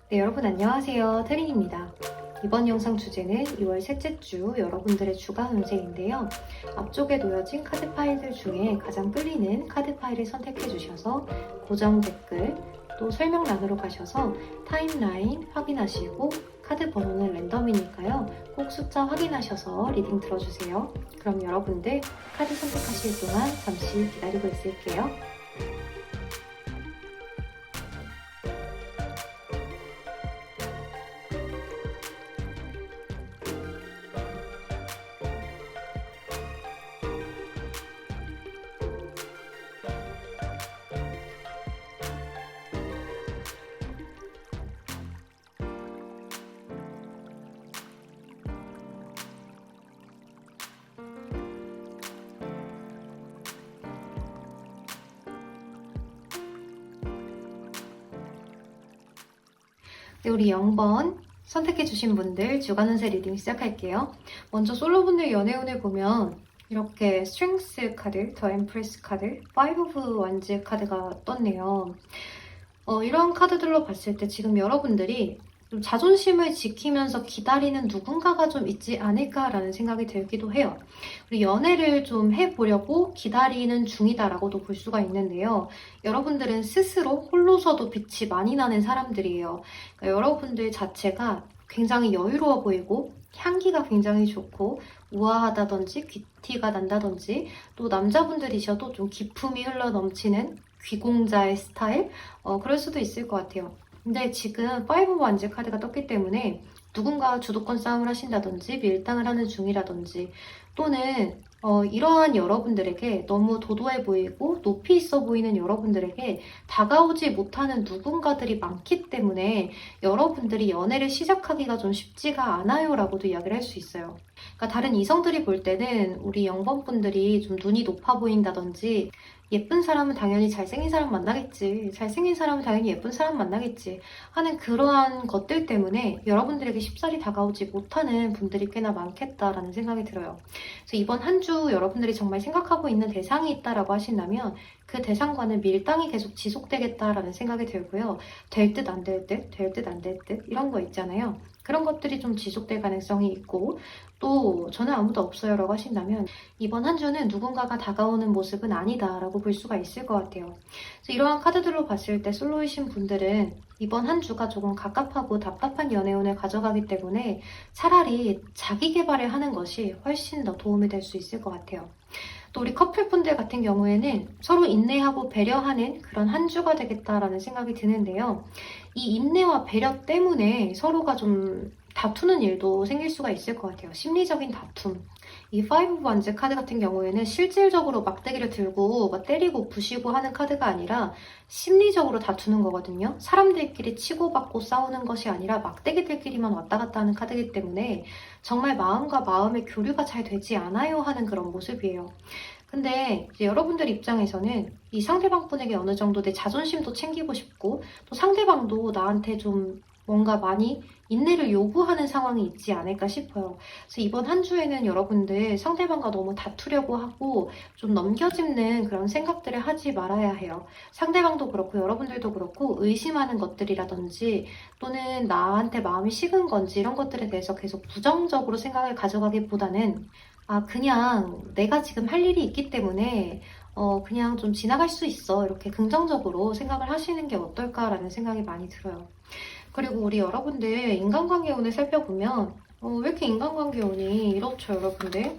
네, 여러분 안녕하세요. 트린입니다. 이번 영상 주제는 2월 셋째 주 여러분들의 주간 운세인데요. 앞쪽에 놓여진 카드 파일들 중에 가장 끌리는 카드 파일을 선택해 주셔서 고정 댓글 또 설명란으로 가셔서 타임라인 확인하시고 카드 번호는 랜덤이니까요. 꼭 숫자 확인하셔서 리딩 들어주세요. 그럼 여러분들 카드 선택하실 동안 잠시 기다리고 있을게요. 네, 우리 0번 선택해주신 분들 주간 운세 리딩 시작할게요. 먼저 솔로분들 연애운을 보면 이렇게 스트렝스 카드, 더 엠프레스 카드, 파이브 오브 완즈 카드가 떴네요. 이런 카드들로 봤을 때 지금 여러분들이 좀 자존심을 지키면서 기다리는 누군가가 좀 있지 않을까라는 생각이 들기도 해요. 우리 연애를 좀 해보려고 기다리는 중이다라고도 볼 수가 있는데요. 여러분들은 스스로 홀로서도 빛이 많이 나는 사람들이에요. 그러니까 여러분들 자체가 굉장히 여유로워 보이고 향기가 굉장히 좋고 우아하다든지 귀티가 난다든지 또 남자분들이셔도 좀 기품이 흘러 넘치는 귀공자의 스타일? 그럴 수도 있을 것 같아요. 근데 지금 파이브 완즈 카드가 떴기 때문에 누군가 주도권 싸움을 하신다든지 밀당을 하는 중이라든지 또는 이러한 여러분들에게 너무 도도해 보이고 높이 있어 보이는 여러분들에게 다가오지 못하는 누군가들이 많기 때문에 여러분들이 연애를 시작하기가 좀 쉽지가 않아요 라고도 이야기를 할 수 있어요. 그러니까 다른 이성들이 볼 때는 우리 0번 분들이 좀 눈이 높아 보인다든지 예쁜 사람은 당연히 잘생긴 사람 만나겠지. 잘생긴 사람은 당연히 예쁜 사람 만나겠지. 하는 그러한 것들 때문에 여러분들에게 쉽사리 다가오지 못하는 분들이 꽤나 많겠다라는 생각이 들어요. 그래서 이번 한 주 여러분들이 정말 생각하고 있는 대상이 있다라고 하신다면 그 대상과는 밀당이 계속 지속되겠다라는 생각이 들고요. 될 듯 안 될 듯, 될 듯 안 될 듯 이런 거 있잖아요. 그런 것들이 좀 지속될 가능성이 있고 또 저는 아무도 없어요 라고 하신다면 이번 한 주는 누군가가 다가오는 모습은 아니다 라고 볼 수가 있을 것 같아요. 그래서 이러한 카드들로 봤을 때 솔로이신 분들은 이번 한 주가 조금 갑갑하고 답답한 연애운을 가져가기 때문에 차라리 자기 개발을 하는 것이 훨씬 더 도움이 될 수 있을 것 같아요. 또 우리 커플분들 같은 경우에는 서로 인내하고 배려하는 그런 한 주가 되겠다라는 생각이 드는데요. 이 인내와 배려 때문에 서로가 좀 다투는 일도 생길 수가 있을 것 같아요. 심리적인 다툼. 이 파이브 완즈 카드 같은 경우에는 실질적으로 막대기를 들고 막 때리고 부시고 하는 카드가 아니라 심리적으로 다투는 거거든요. 사람들끼리 치고받고 싸우는 것이 아니라 막대기들끼리만 왔다 갔다 하는 카드이기 때문에 정말 마음과 마음의 교류가 잘 되지 않아요 하는 그런 모습이에요. 근데 이제 여러분들 입장에서는 이 상대방 분에게 어느 정도 내 자존심도 챙기고 싶고 또 상대방도 나한테 좀 뭔가 많이 인내를 요구하는 상황이 있지 않을까 싶어요. 그래서 이번 한 주에는 여러분들 상대방과 너무 다투려고 하고 좀 넘겨짚는 그런 생각들을 하지 말아야 해요. 상대방도 그렇고 여러분들도 그렇고 의심하는 것들이라든지 또는 나한테 마음이 식은 건지 이런 것들에 대해서 계속 부정적으로 생각을 가져가기보다는 그냥 내가 지금 할 일이 있기 때문에 그냥 좀 지나갈 수 있어. 이렇게 긍정적으로 생각을 하시는 게 어떨까라는 생각이 많이 들어요. 그리고 우리 여러분들 인간관계 운을 살펴보면 왜 이렇게 인간관계 운이 이렇죠, 여러분들?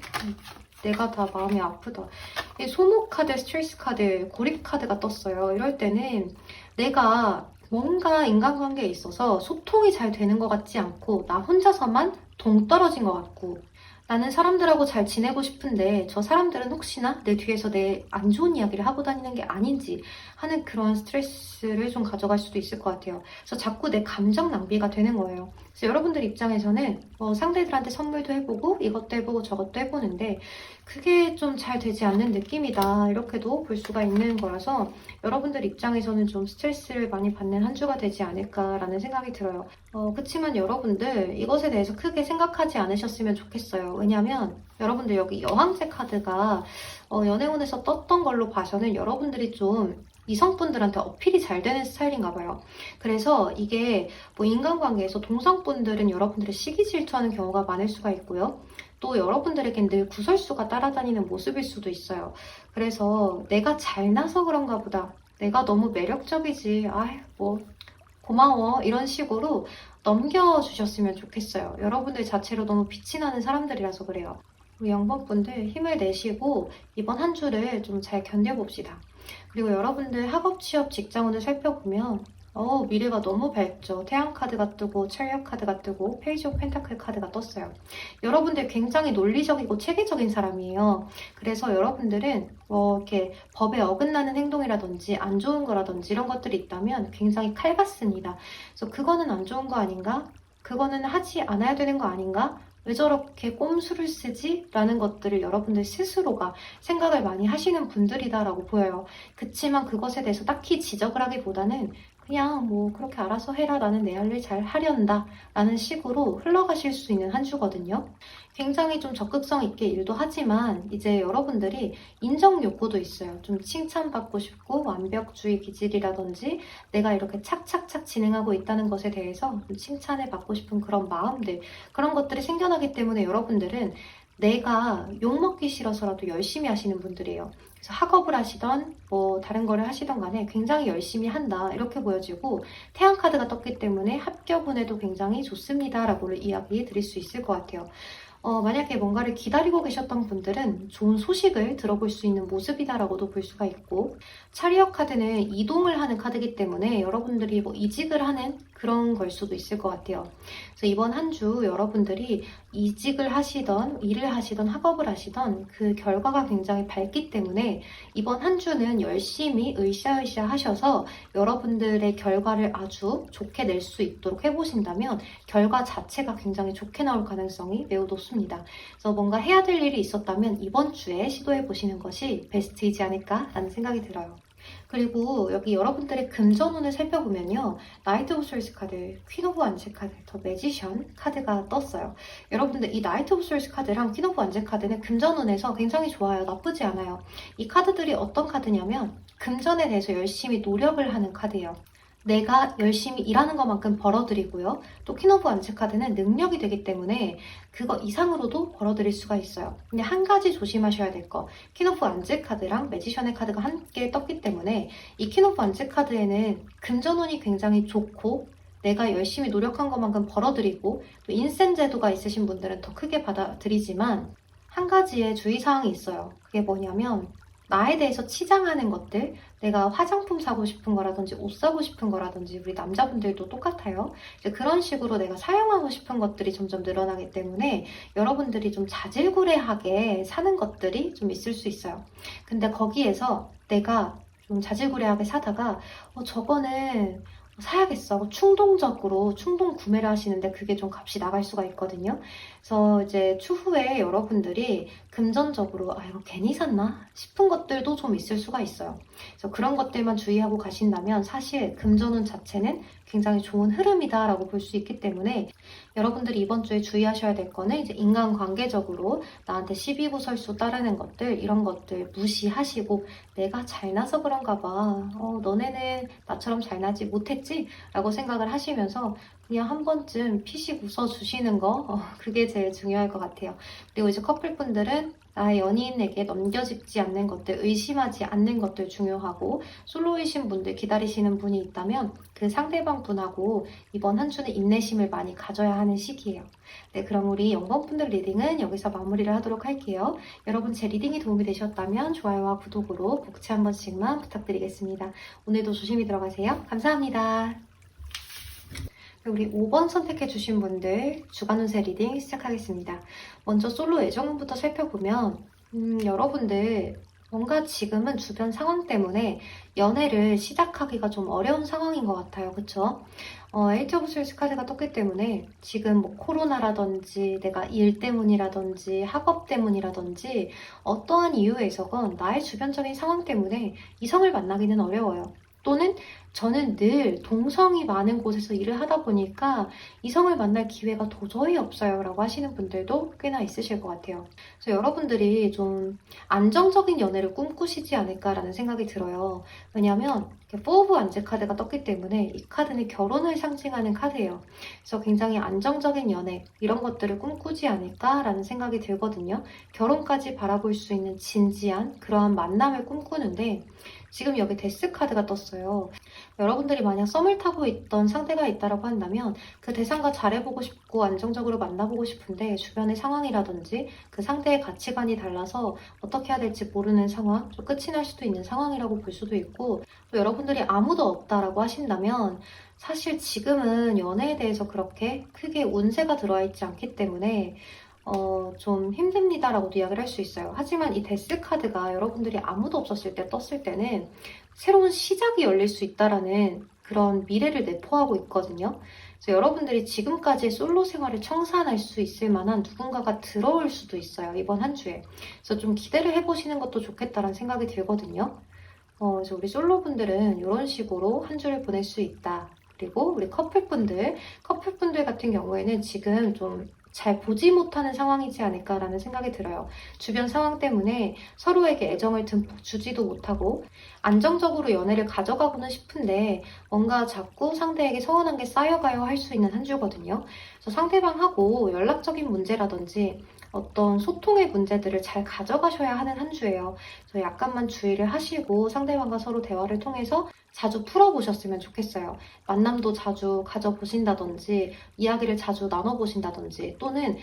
내가 다 마음이 아프다. 이 소모 카드, 스트레스 카드, 고립 카드가 떴어요. 이럴 때는 내가 뭔가 인간관계에 있어서 소통이 잘 되는 것 같지 않고 나 혼자서만 동떨어진 것 같고 나는 사람들하고 잘 지내고 싶은데 저 사람들은 혹시나 내 뒤에서 내 안 좋은 이야기를 하고 다니는 게 아닌지 하는 그런 스트레스를 좀 가져갈 수도 있을 것 같아요. 그래서 자꾸 내 감정 낭비가 되는 거예요. 그래서 여러분들 입장에서는 상대들한테 선물도 해보고 이것도 해보고 저것도 해보는데 그게 좀 잘 되지 않는 느낌이다. 이렇게도 볼 수가 있는 거라서 여러분들 입장에서는 좀 스트레스를 많이 받는 한 주가 되지 않을까라는 생각이 들어요. 그치만 여러분들 이것에 대해서 크게 생각하지 않으셨으면 좋겠어요. 왜냐면 여러분들 여기 여왕새 카드가 연애운에서 떴던 걸로 봐서는 여러분들이 좀 이성분들한테 어필이 잘 되는 스타일인가 봐요. 그래서 이게 뭐 인간관계에서 동성분들은 여러분들의 시기 질투하는 경우가 많을 수가 있고요. 또 여러분들에겐 늘 구설수가 따라다니는 모습일 수도 있어요. 그래서 내가 잘나서 그런가 보다. 내가 너무 매력적이지. 아이, 뭐 고마워. 이런 식으로 넘겨주셨으면 좋겠어요. 여러분들 자체로 너무 빛이 나는 사람들이라서 그래요. 우리 영번분들 힘을 내시고 이번 한 주를 좀 잘 견뎌봅시다. 그리고 여러분들 학업, 취업, 직장운을 살펴보면 미래가 너무 밝죠. 태양 카드가 뜨고 철력 카드가 뜨고 페이지 오브 펜타클 카드가 떴어요. 여러분들 굉장히 논리적이고 체계적인 사람이에요. 그래서 여러분들은 이렇게 법에 어긋나는 행동이라든지 안 좋은 거라든지 이런 것들이 있다면 굉장히 칼 같습니다. 그래서 그거는 안 좋은 거 아닌가? 그거는 하지 않아야 되는 거 아닌가? 왜 저렇게 꼼수를 쓰지? 라는 것들을 여러분들 스스로가 생각을 많이 하시는 분들이다라고 보여요. 그치만 그것에 대해서 딱히 지적을 하기보다는 그냥 뭐 그렇게 알아서 해라, 나는 내 할 일 잘 하련다 라는 식으로 흘러가실 수 있는 한 주거든요. 굉장히 좀 적극성 있게 일도 하지만 이제 여러분들이 인정 욕구도 있어요. 좀 칭찬받고 싶고 완벽주의 기질이라든지 내가 이렇게 착착착 진행하고 있다는 것에 대해서 좀 칭찬을 받고 싶은 그런 마음들, 그런 것들이 생겨나기 때문에 여러분들은 내가 욕먹기 싫어서라도 열심히 하시는 분들이에요. 그래서 학업을 하시던 뭐 다른 거를 하시던 간에 굉장히 열심히 한다 이렇게 보여지고, 태양 카드가 떴기 때문에 합격운에도 굉장히 좋습니다 라고 이야기 드릴 수 있을 것 같아요. 만약에 뭔가를 기다리고 계셨던 분들은 좋은 소식을 들어볼 수 있는 모습이다라고도 볼 수가 있고, 차리어 카드는 이동을 하는 카드이기 때문에 여러분들이 뭐 이직을 하는 그런 걸 수도 있을 것 같아요. 그래서 이번 한 주 여러분들이 이직을 하시던, 일을 하시던, 학업을 하시던 그 결과가 굉장히 밝기 때문에 이번 한 주는 열심히 으쌰으쌰 하셔서 여러분들의 결과를 아주 좋게 낼 수 있도록 해보신다면 결과 자체가 굉장히 좋게 나올 가능성이 매우 높습니다. 그래서 뭔가 해야 될 일이 있었다면 이번 주에 시도해보시는 것이 베스트이지 않을까라는 생각이 들어요. 그리고 여기 여러분들의 금전운을 살펴보면요. 나이트 오브 솔스 카드, 퀸 오브 완즈 카드, 더 매지션 카드가 떴어요. 여러분들 이 나이트 오브 솔스 카드랑 퀸 오브 완즈 카드는 금전운에서 굉장히 좋아요. 나쁘지 않아요. 이 카드들이 어떤 카드냐면 금전에 대해서 열심히 노력을 하는 카드예요. 내가 열심히 일하는 것만큼 벌어들이고요. 또 퀸 오브 완즈 카드는 능력이 되기 때문에 그거 이상으로도 벌어들일 수가 있어요. 근데 한 가지 조심하셔야 될 거, 퀸 오브 완즈 카드랑 매지션의 카드가 함께 떴기 때문에 이 퀸 오브 완즈 카드에는 금전운이 굉장히 좋고 내가 열심히 노력한 것만큼 벌어들이고 또 인센 제도가 있으신 분들은 더 크게 받아들이지만 한 가지의 주의사항이 있어요. 그게 뭐냐면 나에 대해서 치장하는 것들, 내가 화장품 사고 싶은 거라든지 옷 사고 싶은 거라든지, 우리 남자분들도 똑같아요. 이제 그런 식으로 내가 사용하고 싶은 것들이 점점 늘어나기 때문에 여러분들이 좀 자질구레하게 사는 것들이 좀 있을 수 있어요. 근데 거기에서 내가 좀 자질구레하게 사다가 저거는 사야겠어. 충동적으로 충동 구매를 하시는데 그게 좀 값이 나갈 수가 있거든요. 그래서 이제 추후에 여러분들이 금전적으로 이거 괜히 샀나 싶은 것들도 좀 있을 수가 있어요. 그래서 그런 것들만 주의하고 가신다면 사실 금전운 자체는 굉장히 좋은 흐름이다라고 볼 수 있기 때문에 여러분들이 이번 주에 주의하셔야 될 거는 이제 인간관계적으로 나한테 시비 구설수 따르는 것들, 이런 것들 무시하시고 내가 잘나서 그런가 봐. 너네는 나처럼 잘나지 못했지? 라고 생각을 하시면서 그냥 한 번쯤 피식 웃어주시는 거, 그게 제일 중요할 것 같아요. 그리고 이제 커플분들은 나의 연인에게 넘겨짚지 않는 것들, 의심하지 않는 것들 중요하고, 솔로이신 분들, 기다리시는 분이 있다면 그 상대방 분하고 이번 한 주는 인내심을 많이 가져야 하는 시기예요. 네, 그럼 우리 영번분들 리딩은 여기서 마무리를 하도록 할게요. 여러분 제 리딩이 도움이 되셨다면 좋아요와 구독으로 복채 한 번씩만 부탁드리겠습니다. 오늘도 조심히 들어가세요. 감사합니다. 우리 5번 선택해주신 분들 주간 운세 리딩 시작하겠습니다. 먼저 솔로 애정운부터 살펴보면 여러분들 뭔가 지금은 주변 상황 때문에 연애를 시작하기가 좀 어려운 상황인 것 같아요. 그쵸? 에이트 오브 솔스 카드가 떴기 때문에 지금 뭐 코로나라든지 내가 일 때문이라든지 학업 때문이라든지 어떠한 이유에서건 나의 주변적인 상황 때문에 이성을 만나기는 어려워요. 또는 저는 늘 동성이 많은 곳에서 일을 하다 보니까 이성을 만날 기회가 도저히 없어요 라고 하시는 분들도 꽤나 있으실 것 같아요. 그래서 여러분들이 좀 안정적인 연애를 꿈꾸시지 않을까라는 생각이 들어요. 왜냐하면 포 오브 완즈 카드가 떴기 때문에 이 카드는 결혼을 상징하는 카드예요. 그래서 굉장히 안정적인 연애 이런 것들을 꿈꾸지 않을까라는 생각이 들거든요. 결혼까지 바라볼 수 있는 진지한 그러한 만남을 꿈꾸는데 지금 여기 데스 카드가 떴어요. 여러분들이 만약 썸을 타고 있던 상대가 있다고 한다면 그 대상과 잘해보고 싶고 안정적으로 만나보고 싶은데 주변의 상황이라든지 그 상대의 가치관이 달라서 어떻게 해야 될지 모르는 상황, 좀 끝이 날 수도 있는 상황이라고 볼 수도 있고 또 여러분들이 아무도 없다라고 하신다면 사실 지금은 연애에 대해서 그렇게 크게 운세가 들어와 있지 않기 때문에 좀 힘듭니다라고도 이야기를 할 수 있어요. 하지만 이 데스 카드가 여러분들이 아무도 없었을 때 떴을 때는 새로운 시작이 열릴 수 있다라는 그런 미래를 내포하고 있거든요. 그래서 여러분들이 지금까지의 솔로 생활을 청산할 수 있을 만한 누군가가 들어올 수도 있어요. 이번 한 주에. 그래서 좀 기대를 해보시는 것도 좋겠다라는 생각이 들거든요. 그래서 우리 솔로분들은 이런 식으로 한 주를 보낼 수 있다. 그리고 우리 커플분들 같은 경우에는 지금 좀 잘 보지 못하는 상황이지 않을까라는 생각이 들어요. 주변 상황 때문에 서로에게 애정을 듬뿍 주지도 못하고 안정적으로 연애를 가져가고는 싶은데 뭔가 자꾸 상대에게 서운한 게 쌓여가요 할 수 있는 한 주거든요. 그래서 상대방하고 연락적인 문제라든지 어떤 소통의 문제들을 잘 가져가셔야 하는 한 주예요. 그래서 약간만 주의를 하시고 상대방과 서로 대화를 통해서 자주 풀어보셨으면 좋겠어요. 만남도 자주 가져보신다든지 이야기를 자주 나눠보신다든지 또는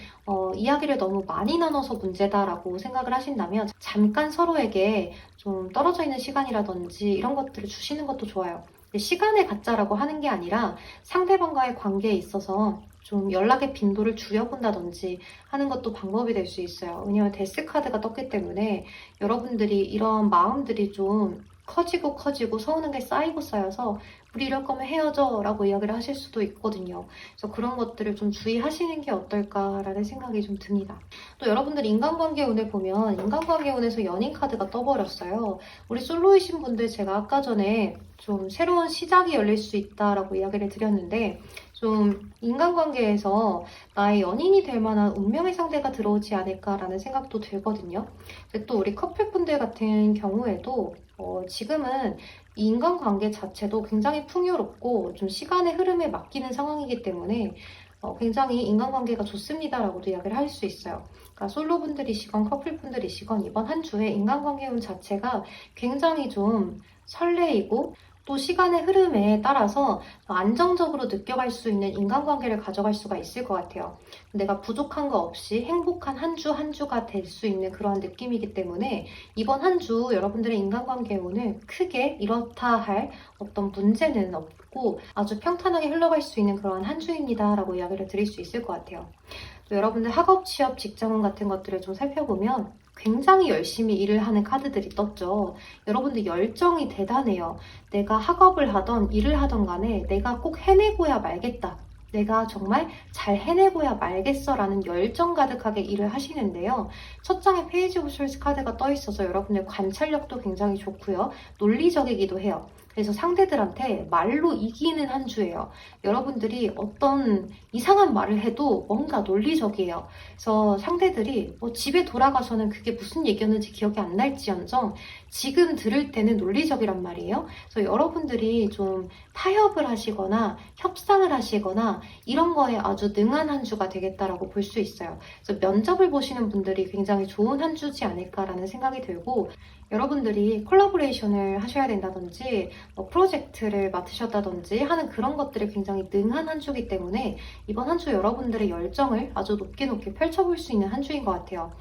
이야기를 너무 많이 나눠서 문제다라고 생각을 하신다면 잠깐 서로에게 좀 떨어져 있는 시간이라든지 이런 것들을 주시는 것도 좋아요. 시간의 가짜라고 하는 게 아니라 상대방과의 관계에 있어서 좀 연락의 빈도를 줄여본다든지 하는 것도 방법이 될 수 있어요. 왜냐면 데스 카드가 떴기 때문에 여러분들이 이런 마음들이 좀 커지고 서운한 게 쌓이고 쌓여서 우리 이럴 거면 헤어져 라고 이야기를 하실 수도 있거든요. 그래서 그런 것들을 좀 주의하시는 게 어떨까라는 생각이 좀 듭니다. 또 여러분들 인간관계 운을 보면 인간관계 운에서 연인 카드가 떠버렸어요. 우리 솔로이신 분들 제가 아까 전에 좀 새로운 시작이 열릴 수 있다라고 이야기를 드렸는데 좀 인간관계에서 나의 연인이 될 만한 운명의 상대가 들어오지 않을까라는 생각도 들거든요. 근데 또 우리 커플분들 같은 경우에도 지금은 이 인간관계 자체도 굉장히 풍요롭고 좀 시간의 흐름에 맡기는 상황이기 때문에 굉장히 인간관계가 좋습니다라고도 이야기를 할 수 있어요. 그러니까 솔로분들이시건 커플분들이시건 이번 한 주에 인간관계 운 자체가 굉장히 좀 설레이고 또 시간의 흐름에 따라서 안정적으로 느껴갈 수 있는 인간관계를 가져갈 수가 있을 것 같아요. 내가 부족한 거 없이 행복한 한 주 한 주가 될 수 있는 그런 느낌이기 때문에 이번 한 주 여러분들의 인간관계 운은 크게 이렇다 할 어떤 문제는 없고 아주 평탄하게 흘러갈 수 있는 그런 한 주입니다 라고 이야기를 드릴 수 있을 것 같아요. 또 여러분들 학업, 취업, 직장운 같은 것들을 좀 살펴보면 굉장히 열심히 일을 하는 카드들이 떴죠. 여러분들 열정이 대단해요. 내가 학업을 하던 일을 하던 간에 내가 꼭 해내고야 말겠다. 내가 정말 잘 해내고야 말겠어라는 열정 가득하게 일을 하시는데요. 첫 장에 페이지 오브 솔스 카드가 떠 있어서 여러분의 관찰력도 굉장히 좋고요. 논리적이기도 해요. 그래서 상대들한테 말로 이기는 한 주예요. 여러분들이 어떤 이상한 말을 해도 뭔가 논리적이에요. 그래서 상대들이 집에 돌아가서는 그게 무슨 얘기였는지 기억이 안 날지언정 지금 들을 때는 논리적이란 말이에요. 그래서 여러분들이 좀 타협을 하시거나 협상을 하시거나 이런 거에 아주 능한 한 주가 되겠다라고 볼 수 있어요. 그래서 면접을 보시는 분들이 굉장히 좋은 한 주지 않을까라는 생각이 들고 여러분들이 콜라보레이션을 하셔야 된다든지 프로젝트를 맡으셨다든지 하는 그런 것들이 굉장히 능한 한 주이기 때문에 이번 한 주 여러분들의 열정을 아주 높게 펼쳐볼 수 있는 한 주인 것 같아요.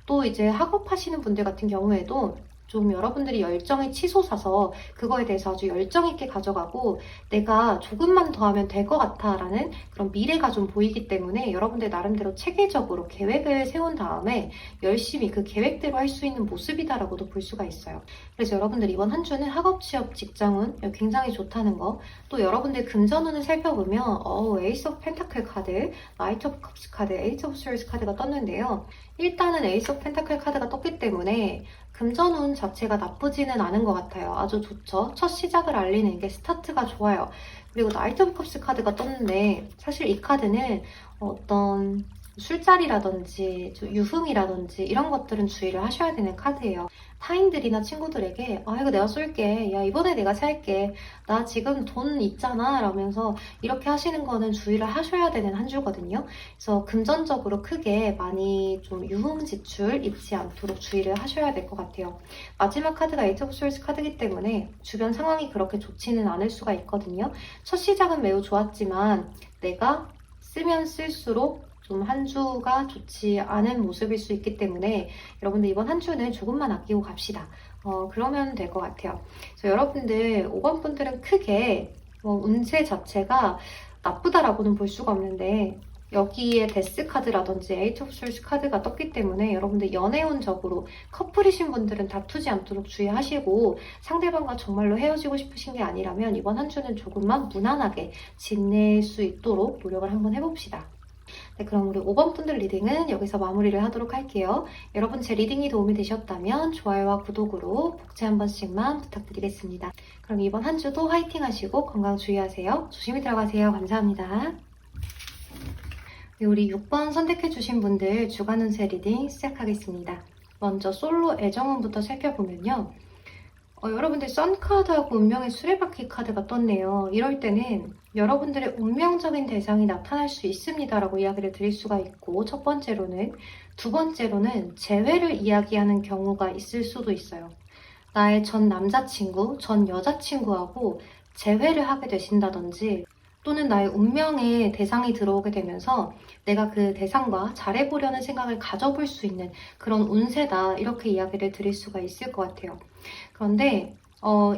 또 이제 학업하시는 분들 같은 경우에도 좀 여러분들이 열정이 치솟아서 그거에 대해서 아주 열정 있게 가져가고 내가 조금만 더 하면 될 것 같아 라는 그런 미래가 좀 보이기 때문에 여러분들 나름대로 체계적으로 계획을 세운 다음에 열심히 그 계획대로 할 수 있는 모습이다 라고도 볼 수가 있어요. 그래서 여러분들 이번 한 주는 학업, 취업, 직장운 굉장히 좋다는 거. 또 여러분들 금전운을 살펴보면 에이스 오브 펜타클 카드, 나이트 오브 컵스 카드, 에이트 오브 스월드 카드가 떴는데요. 일단은 에이스 오브 펜타클 카드가 떴기 때문에 금전운 자체가 나쁘지는 않은 것 같아요. 아주 좋죠. 첫 시작을 알리는 게 스타트가 좋아요. 그리고 나이트 오브 컵스 카드가 떴는데 사실 이 카드는 어떤 술자리라든지 유흥이라든지 이런 것들은 주의를 하셔야 되는 카드예요. 타인들이나 친구들에게 이거 내가 쏠게, 야 이번에 내가 살게, 나 지금 돈 있잖아 라면서 이렇게 하시는 거는 주의를 하셔야 되는 한 주거든요. 그래서 금전적으로 크게 많이 좀 유흥 지출 입지 않도록 주의를 하셔야 될 것 같아요. 마지막 카드가 에이트 오브 솔스 카드이기 때문에 주변 상황이 그렇게 좋지는 않을 수가 있거든요. 첫 시작은 매우 좋았지만 내가 쓰면 쓸수록 좀 한 주가 좋지 않은 모습일 수 있기 때문에 여러분들 이번 한 주는 조금만 아끼고 갑시다. 그러면 될 것 같아요. 그래서 여러분들 5번 분들은 크게 운세 자체가 나쁘다라고는 볼 수가 없는데 여기에 데스 카드라든지 에이트 오브 솔스 카드가 떴기 때문에 여러분들 연애운적으로 커플이신 분들은 다투지 않도록 주의하시고 상대방과 정말로 헤어지고 싶으신 게 아니라면 이번 한 주는 조금만 무난하게 지낼 수 있도록 노력을 한번 해봅시다. 네, 그럼 우리 5번 분들 리딩은 여기서 마무리를 하도록 할게요. 여러분 제 리딩이 도움이 되셨다면 좋아요와 구독으로 복제 한 번씩만 부탁드리겠습니다. 그럼 이번 한 주도 화이팅 하시고 건강 주의하세요. 조심히 들어가세요. 감사합니다. 네, 우리 6번 선택해주신 분들 주간 운세 리딩 시작하겠습니다. 먼저 솔로 애정운부터 살펴보면요. 여러분들 썬카드하고 운명의 수레바퀴 카드가 떴네요. 이럴 때는 여러분들의 운명적인 대상이 나타날 수 있습니다라고 이야기를 드릴 수가 있고 첫 번째로는 두 번째로는 재회를 이야기하는 경우가 있을 수도 있어요. 나의 전 남자친구, 전 여자친구하고 재회를 하게 되신다든지 또는 나의 운명의 대상이 들어오게 되면서 내가 그 대상과 잘해보려는 생각을 가져볼 수 있는 그런 운세다 이렇게 이야기를 드릴 수가 있을 것 같아요. 그런데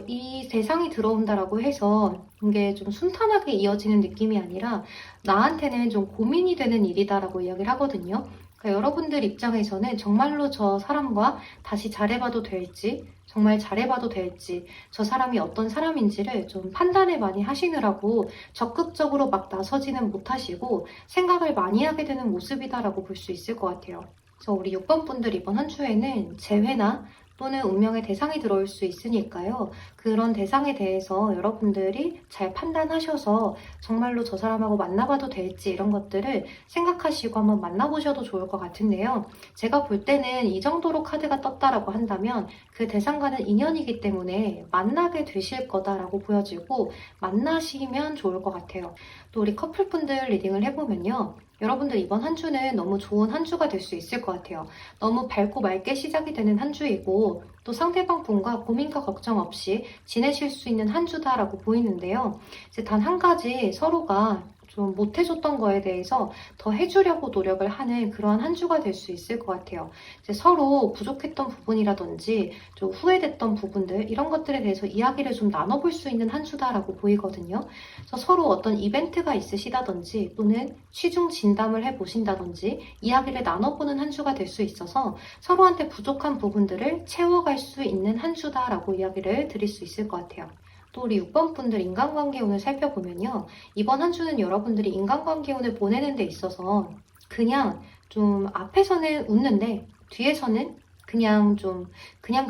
이 대상이 들어온다라고 해서 이게 좀 순탄하게 이어지는 느낌이 아니라 나한테는 좀 고민이 되는 일이다라고 이야기를 하거든요. 그러니까 여러분들 입장에서는 정말로 저 사람과 다시 잘해봐도 될지, 정말 잘해봐도 될지, 저 사람이 어떤 사람인지를 좀 판단을 많이 하시느라고 적극적으로 막 나서지는 못하시고 생각을 많이 하게 되는 모습이다라고 볼 수 있을 것 같아요. 그래서 우리 6번 분들 이번 한 주에는 재회나 또는 운명의 대상이 들어올 수 있으니까요. 그런 대상에 대해서 여러분들이 잘 판단하셔서 정말로 저 사람하고 만나봐도 될지 이런 것들을 생각하시고 한번 만나보셔도 좋을 것 같은데요. 제가 볼 때는 이 정도로 카드가 떴다라고 한다면 그 대상과는 인연이기 때문에 만나게 되실 거다라고 보여지고 만나시면 좋을 것 같아요. 또 우리 커플분들 리딩을 해보면요. 여러분들 이번 한 주는 너무 좋은 한 주가 될 수 있을 것 같아요. 너무 밝고 맑게 시작이 되는 한 주이고 또 상대방 분과 고민과 걱정 없이 지내실 수 있는 한 주다라고 보이는데요. 이제 단 한 가지 서로가 좀 못해줬던 거에 대해서 더 해주려고 노력을 하는 그러한 한 주가 될 수 있을 것 같아요. 이제 서로 부족했던 부분이라든지 좀 후회됐던 부분들 이런 것들에 대해서 이야기를 좀 나눠볼 수 있는 한 주다라고 보이거든요. 그래서 서로 어떤 이벤트가 있으시다든지 또는 취중 진담을 해보신다든지 이야기를 나눠보는 한 주가 될 수 있어서 서로한테 부족한 부분들을 채워갈 수 있는 한 주다라고 이야기를 드릴 수 있을 것 같아요. 또 우리 6번 분들 인간관계 운을 살펴보면요. 이번 한 주는 여러분들이 인간관계 운을 보내는 데 있어서 그냥 좀 앞에서는 웃는데 뒤에서는 그냥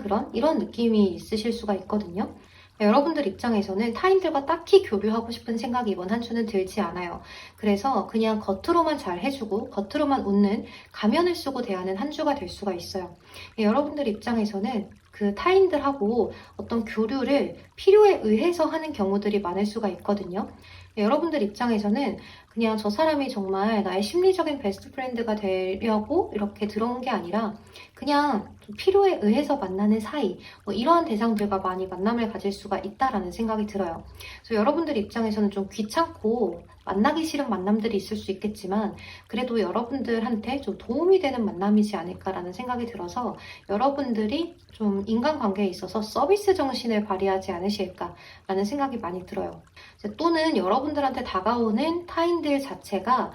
그런 이런 느낌이 있으실 수가 있거든요. 여러분들 입장에서는 타인들과 딱히 교류하고 싶은 생각이 이번 한 주는 들지 않아요. 그래서 그냥 겉으로만 잘 해주고 겉으로만 웃는 가면을 쓰고 대하는 한 주가 될 수가 있어요. 여러분들 입장에서는 그 타인들하고 어떤 교류를 필요에 의해서 하는 경우들이 많을 수가 있거든요. 여러분들 입장에서는 그냥 저 사람이 정말 나의 심리적인 베스트 프렌드가 되려고 이렇게 들어온 게 아니라 그냥 좀 필요에 의해서 만나는 사이 이러한 대상들과 많이 만남을 가질 수가 있다라는 생각이 들어요. 그래서 여러분들 입장에서는 좀 귀찮고 만나기 싫은 만남들이 있을 수 있겠지만 그래도 여러분들한테 좀 도움이 되는 만남이지 않을까라는 생각이 들어서 여러분들이 좀 인간관계에 있어서 서비스 정신을 발휘하지 않으실까라는 생각이 많이 들어요. 또는 여러분들한테 다가오는 타인들 자체가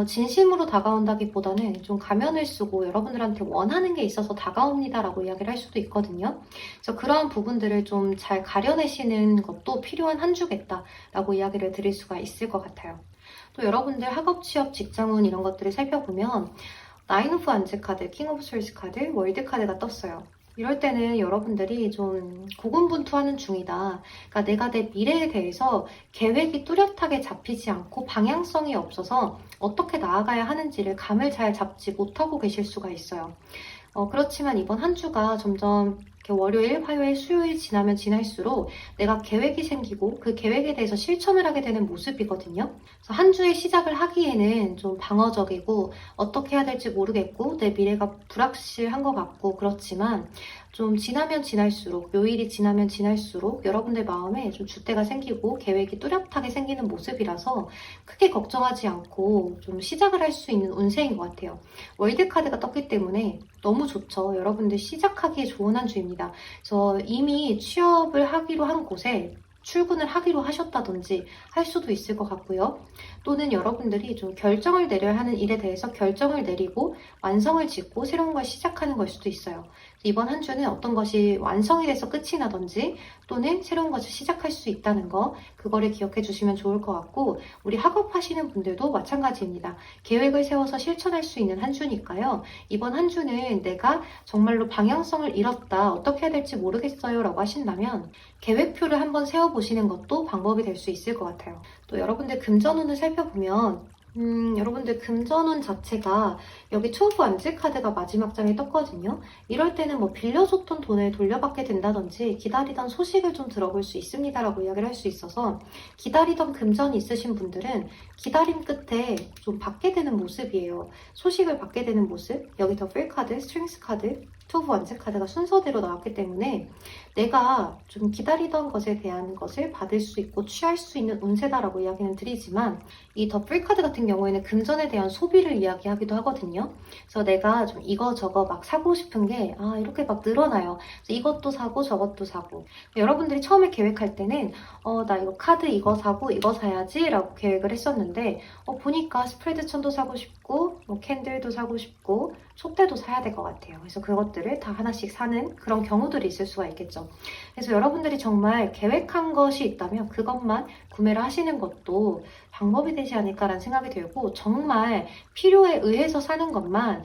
진심으로 다가온다기보다는 좀 가면을 쓰고 여러분들한테 원하는 게 있어서 다가옵니다라고 이야기를 할 수도 있거든요. 그래서 그러한 부분들을 좀 잘 가려내시는 것도 필요한 한 주겠다라고 이야기를 드릴 수가 있을 것 같아요. 또 여러분들 학업, 취업, 직장운 이런 것들을 살펴보면 나인 오브 안즈 카드, 킹 오브 솔스 카드, 월드 카드가 떴어요. 이럴 때는 여러분들이 좀 고군분투하는 중이다. 그러니까 내가 내 미래에 대해서 계획이 뚜렷하게 잡히지 않고 방향성이 없어서 어떻게 나아가야 하는지를 감을 잘 잡지 못하고 계실 수가 있어요. 그렇지만 이번 한 주가 점점 이렇게 월요일, 화요일, 수요일 지나면 지날수록 내가 계획이 생기고 그 계획에 대해서 실천을 하게 되는 모습이거든요. 그래서 한 주의 시작을 하기에는 좀 방어적이고 어떻게 해야 될지 모르겠고 내 미래가 불확실한 것 같고 그렇지만 좀 지나면 지날수록, 요일이 지나면 지날수록 여러분들 마음에 좀 줏대가 생기고 계획이 뚜렷하게 생기는 모습이라서 크게 걱정하지 않고 좀 시작을 할 수 있는 운세인 것 같아요. 월드카드가 떴기 때문에 너무 좋죠. 여러분들 시작하기에 좋은 한 주입니다. 그래서 이미 취업을 하기로 한 곳에 출근을 하기로 하셨다든지 할 수도 있을 것 같고요. 또는 여러분들이 좀 결정을 내려야 하는 일에 대해서 결정을 내리고 완성을 짓고 새로운 걸 시작하는 걸 수도 있어요. 이번 한 주는 어떤 것이 완성이 돼서 끝이 나든지 또는 새로운 것을 시작할 수 있다는 거, 그거를 기억해 주시면 좋을 것 같고, 우리 학업하시는 분들도 마찬가지입니다. 계획을 세워서 실천할 수 있는 한 주니까요. 이번 한 주는 내가 정말로 방향성을 잃었다, 어떻게 해야 될지 모르겠어요 라고 하신다면 계획표를 한번 세워보시는 것도 방법이 될 수 있을 것 같아요. 또 여러분들 금전운을 살펴보면 여러분들 금전운 자체가 여기 초부 안지 카드가 마지막 장에 떴거든요. 이럴 때는 뭐 빌려줬던 돈을 돌려받게 된다든지 기다리던 소식을 좀 들어볼 수 있습니다라고 이야기를 할 수 있어서 기다리던 금전이 있으신 분들은 기다림 끝에 좀 받게 되는 모습이에요. 소식을 받게 되는 모습. 여기 더 필 카드, 스트링스 카드, 초부 안지 카드가 순서대로 나왔기 때문에 내가 좀 기다리던 것에 대한 것을 받을 수 있고 취할 수 있는 운세다라고 이야기는 드리지만 이 더플 카드 같은 경우에는 금전에 대한 소비를 이야기하기도 하거든요. 그래서 내가 좀 이거저거 막 사고 싶은 게 이렇게 막 늘어나요. 그래서 이것도 사고 저것도 사고. 여러분들이 처음에 계획할 때는 나 이거 카드 이거 사고 이거 사야지 라고 계획을 했었는데 보니까 스프레드 천도 사고 싶고 뭐 캔들도 사고 싶고 촛대도 사야 될 것 같아요. 그래서 그것들을 다 하나씩 사는 그런 경우들이 있을 수가 있겠죠. 그래서 여러분들이 정말 계획한 것이 있다면 그것만 구매를 하시는 것도 방법이 되지 않을까라는 생각이 들고 정말 필요에 의해서 사는 것만